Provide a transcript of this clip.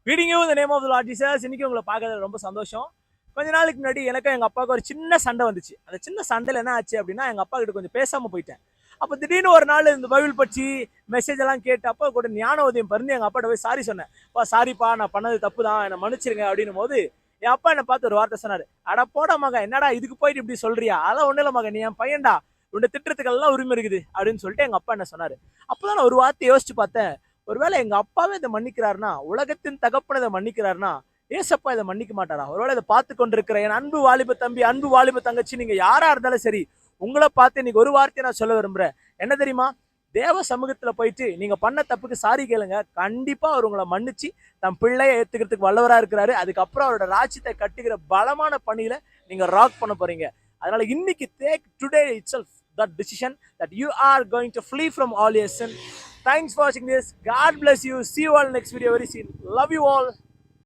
Greeting you in the name of the Lord Jesus. இன்னைக்கு உங்களை பார்க்கறது ரொம்ப சந்தோஷம். கொஞ்ச நாளுக்கு முன்னாடி எனக்கும் எங்க அப்பாவுக்கு ஒரு சின்ன சண்டை வந்துச்சு. அந்த சின்ன சண்டையில என்ன ஆச்சு அப்படின்னா எங்க அப்பா கிட்ட கொஞ்சம் பேசாம போயிட்டேன். அப்ப திடீர்னு ஒரு நாள் இந்த பைபிள் பற்றி மெசேஜ் எல்லாம் கேட்டு அப்பா கூட ஞான உதயம் பண்ணி எங்க அப்பாட்ட போய் சாரி சொன்னேன். அப்பா சாரிப்பா, நான் பண்ணது தப்பு தான், என்னை மன்னிச்சிருங்க அப்படின்னும் போது என் அப்பா என்னை பார்த்து ஒரு வார்த்தை சொன்னாரு. அட போட மகன், என்னடா இதுக்கு போயிட்டு இப்படி சொல்றியா? அதான் ஒண்ணு இல்ல மகன், நீ என் பையன்டா, உன்னை திட்டத்துக்கெல்லாம் உரிமை இருக்குது அப்படின்னு சொல்லிட்டு எங்க அப்பா என்ன சொன்னாரு. அப்பதான் நான் ஒரு வார்த்தை யோசிச்சு பார்த்தேன். ஒருவேளை எங்க அப்பாவே இதை மன்னிக்கிறாருன்னா, உலகத்தின் தகப்பனை இதை மன்னிக்கிறாருன்னா, ஏசப்பா இதை மன்னிக்க மாட்டாரா? ஒருவேளை இதை பார்த்து கொண்டிருக்கிற என் அன்பு வாலிப தம்பி, அன்பு வாலிப தங்கச்சி, நீங்க யாரா இருந்தாலும் சரி, உங்களை பார்த்து இன்னைக்கு ஒரு வார்த்தையை நான் சொல்ல விரும்புறேன். என்ன தெரியுமா? தேவ சமூகத்துல போயிட்டு நீங்க பண்ண தப்புக்கு சாரி கேளுங்க. கண்டிப்பா அவர் உங்களை மன்னிச்சு தன் பிள்ளைய ஏத்துக்கிறதுக்கு வல்லவரா இருக்கிறாரு. அதுக்கப்புறம் அவரோட ராஜ்யத்தை கட்டுகிற பலமான பணியில நீங்க ராக் பண்ண போறீங்க. அதனால இன்னைக்கு take today itself that decision that you are going to flee from all your sin. Thanks for watching this. God bless you. See you all next video very soon. Love you all.